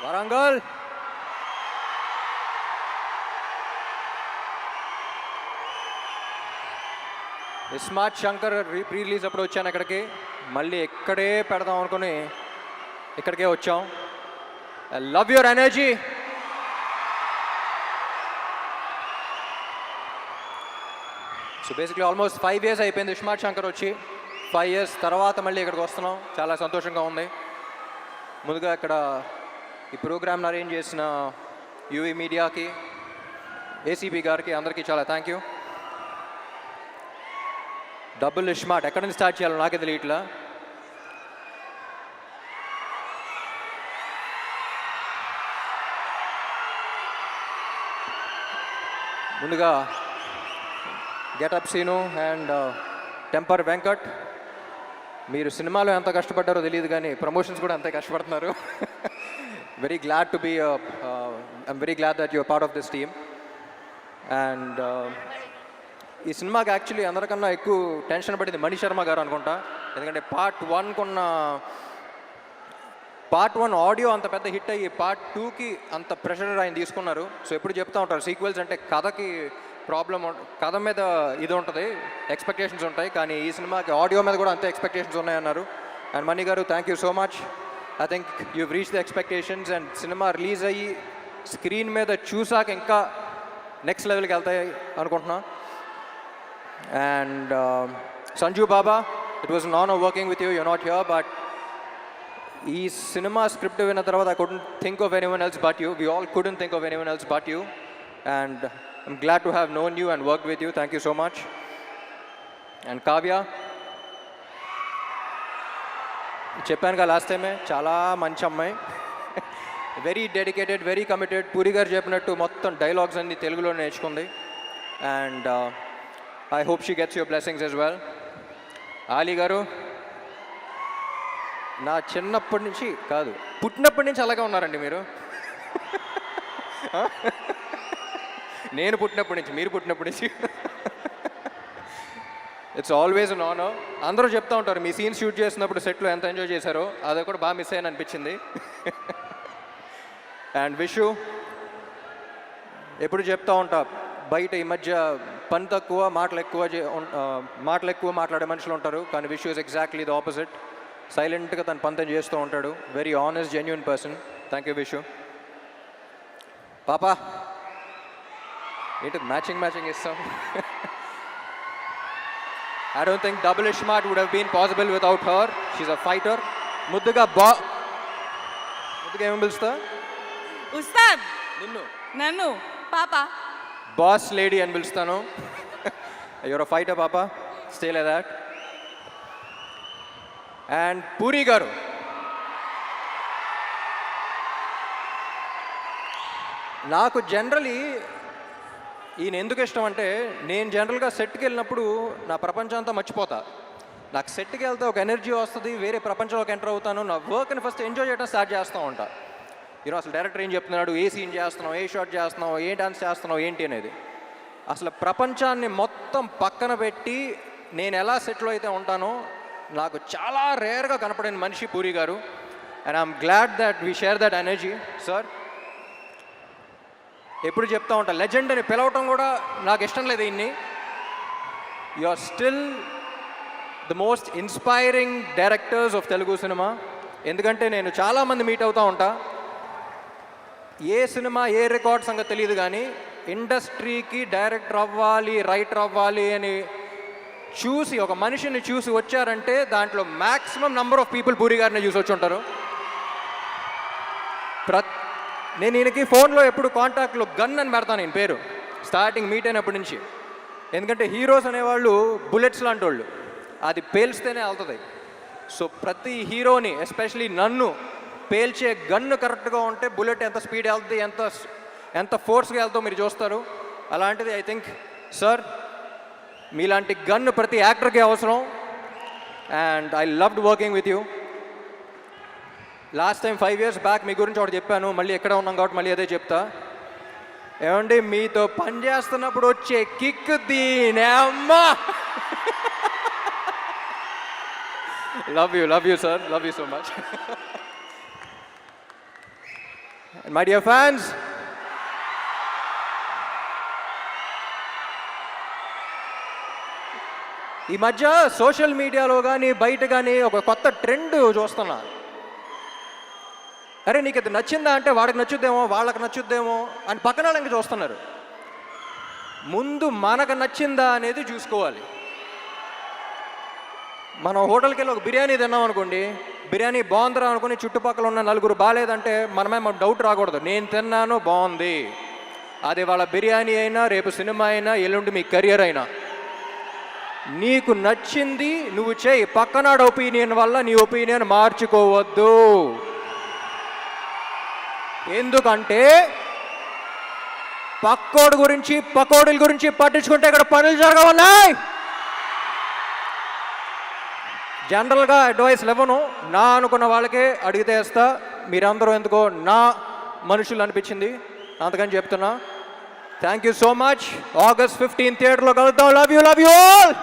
Warangal smart Shankar pre release అప్పుడు వచ్చాను ఇక్కడికి, మళ్ళీ ఇక్కడే పెడదాం అనుకుని ఇక్కడికే వచ్చాం. I love your energy. So basically almost 5 years అయిపోయింది స్మార్ట్ శంకర్ వచ్చి. 5 years తర్వాత మళ్ళీ ఇక్కడికి వస్తున్నాం, చాలా సంతోషంగా ఉంది. ముందుగా ఇక్కడ ఈ ప్రోగ్రామ్ని అరేంజ్ చేసిన యూవీ మీడియాకి, ఏసీబీ గారికి, అందరికీ చాలా థ్యాంక్ యూ. డబుల్ స్మార్ట్ ఎక్కడి నుంచి స్టార్ట్ చేయాలో నాకే తెలియట్లా. ముందుగా Getup Seenu and Temper Venkat, మీరు సినిమాలో ఎంత కష్టపడ్డారో తెలియదు కానీ ప్రమోషన్స్ కూడా అంతే కష్టపడుతున్నారు. Very glad to be I'm very glad that your part of this team. And ఈ సినిమాకి యాక్చువల్లీ అందరికన్నా ఎక్కువ టెన్షన్ పడింది మణి శర్మ గారు అనుకుంటా. ఎందుకంటే పార్ట్ 1 ఆడియో అంత పెద్ద హిట్ అయ్యి పార్ట్ 2కి అంత ప్రెషర్ ఆయన తీసుకున్నారు. సో ఎప్పుడు చెప్తూ ఉంటారు సీక్వెల్స్ అంటే కథకి ప్రాబ్లం, కథ మీద ఇది ఉంటుంది, ఎక్స్పెక్టేషన్స్ ఉంటాయి, కానీ ఈ సినిమాకి ఆడియో మీద కూడా అంతే ఎక్స్పెక్టేషన్స్ ఉన్నాయన్నారు. అండ్ మణి గారు thank you so much. I think you reach the expectations. And cinema release అయ్యి స్క్రీన్ మీద చూసాక ఇంకా నెక్స్ట్ లెవెల్కి వెళ్తాయి అనుకుంటున్నా. And Sanju Baba, it was an honor working with you. You're not here, but ee cinema script vina tarvata I couldn't think of anyone else but you. We all couldn't think of anyone else but you, and I'm glad to have known you and worked with you. Thank you so much. And Kavya, చెప్పాను కదా last టైమే, చాలా మంచి అమ్మాయి, very dedicated, very committed. Puri గారు చెప్పినట్టు మొత్తం dialogues అన్ని తెలుగులో నేర్చుకుంది. And I hope she gets your blessings as well. Ali garu, నా చిన్నప్పటి నుంచి కాదు, పుట్టినప్పటి నుంచి అలాగే ఉన్నారండి మీరు. నేను పుట్టినప్పటి నుంచి, మీరు పుట్టినప్పటి నుంచి. It's always an honour. అందరూ చెప్తూ ఉంటారు మీ సీన్ షూట్ చేసినప్పుడు సెట్లో ఎంత ఎంజాయ్ చేశారో, అది కూడా బాగా మిస్ అయ్యాను అనిపించింది. అండ్ విషు, ఎప్పుడు చెప్తూ ఉంటా బయట ఈ మధ్య పని తక్కువ మాటలు ఎక్కువ మాట్లాడే మనుషులు ఉంటారు, కానీ Vishu is exactly the opposite. సైలెంట్గా తన పని తను చేస్తూ ఉంటాడు. Very honest, genuine person. Thank you Vishu. పాపా ఏంటి మ్యాచింగ్ ఇస్తాం. I don't think double smart would have been possible without her. She's a fighter. ముద్దుగా ఏమని పిలుస్తా? ఉస్తాద్. నన్ను పాప బాస్ లేడీ అని పిలుస్తాను. యువర్ అ ఫైటర్ పాప, stay like that. And puri గారు, నాకు జనరలీ ఈయన ఎందుకు ఇష్టం అంటే, నేను జనరల్గా సెట్కి వెళ్ళినప్పుడు నా ప్రపంచం అంతా మర్చిపోతా. నాకు సెట్కి వెళ్తే ఒక ఎనర్జీ వస్తుంది, వేరే ప్రపంచంలోకి ఎంటర్ అవుతాను. నా వర్క్ని ఫస్ట్ ఎంజాయ్ చేయడం స్టార్ట్ చేస్తూ ఉంటా. ఈరోజు అసలు డైరెక్టర్ ఏం చెప్తున్నాడు, ఏ సీన్ చేస్తున్నావు, ఏ షాట్ చేస్తున్నావు, ఏ డాన్స్ చేస్తున్నావు ఏంటి అనేది, అసలు ప్రపంచాన్ని మొత్తం పక్కన పెట్టి నేను ఎలా సెట్లో అయితే ఉంటానో నాకు చాలా రేర్గా కనపడిన మనిషి పూరి గారు. And I'm glad that we share that energy. Sir ఎప్పుడు చెప్తా ఉంటా, లెజెండ్ అని పిలవటం కూడా నాకు ఇష్టం లేదు. ఇన్ని you are still the most inspiring directors of Telugu cinema. ఎందుకంటే నేను చాలామంది మీట్ అవుతూ ఉంటా, ఏ సినిమా ఏ రికార్డ్ సంగతి తెలియదు, కానీ ఇండస్ట్రీకి డైరెక్టర్ అవ్వాలి, రైటర్ అవ్వాలి అని చూసి ఒక మనిషిని చూసి వచ్చారంటే దాంట్లో maximum number of people puri గారిని చూసి వచ్చి ఉంటారు. నేను ఈయనకి ఫోన్లో ఎప్పుడు కాంటాక్ట్లో గన్ అని పెడతాను నేను పేరు, స్టార్టింగ్ మీట్ అయినప్పటి నుంచి. ఎందుకంటే హీరోస్ అనేవాళ్ళు బుల్లెట్స్ లాంటి వాళ్ళు, అది పేల్స్తేనే వెళ్తుంది. సో ప్రతి హీరోని, ఎస్పెషలీ నన్ను పేల్చే గన్ను కరెక్ట్గా ఉంటే బుల్లెట్ ఎంత స్పీడ్ వెళ్తుంది, ఎంత ఫోర్స్గా వెళ్తావు మీరు చూస్తారు. అలాంటిది ఐ థింక్ సార్ మీలాంటి గన్ను ప్రతి యాక్టర్కి అవసరం. And I loved working with you. Last time 5 years back మీ గురించి ఒకటి చెప్పాను, మళ్ళీ ఎక్కడ ఉన్నాం కాబట్టి మళ్ళీ అదే చెప్తా. ఏమండి మీతో పని చేస్తున్నప్పుడు వచ్చే కిక్ దీనే అమ్మా. Love you sir, love you so much. My dear fans, ఈ మధ్య సోషల్ మీడియాలో కానీ బయట కానీ ఒక కొత్త ట్రెండ్ చూస్తున్నా. అరే నీకు ఇది నచ్చిందా అంటే వాడికి నచ్చుద్దేమో, వాళ్ళకి నచ్చుద్దేమో అని పక్కన వాళ్ళకి చూస్తున్నారు. ముందు మనకు నచ్చిందా అనేది చూసుకోవాలి. మనం హోటల్కి వెళ్ళి ఒక బిర్యానీ తిన్నాం అనుకోండి, బిర్యానీ బాగుందిరా అనుకుని చుట్టుపక్కల ఉన్న నలుగురు బాగాలేదంటే మనమే డౌట్ రాకూడదు. నేను తిన్నాను బాగుంది, అది వాళ్ళ బిర్యానీ అయినా, రేపు సినిమా అయినా, ఎల్లుండి మీ కెరియర్ అయినా. నీకు నచ్చింది నువ్వు చేయి, పక్కనాడు ఒపీనియన్ వల్ల నీ ఒపీనియన్ మార్చుకోవద్దు. ఎందుకంటే పక్కోడి గురించి పకోడీల గురించి పట్టించుకుంటే ఇక్కడ పనులు జరగవున్నాయి. జనరల్గా అడ్వైస్లు ఇవ్వను, నా అనుకున్న వాళ్ళకే అడిగితే వేస్తా. మీరందరూ ఎందుకో నా మనుషులు అనిపించింది, అందుకని చెప్తున్నా. Thank you so much. August 15 థియేటర్లో కలుద్దాం. Love you all.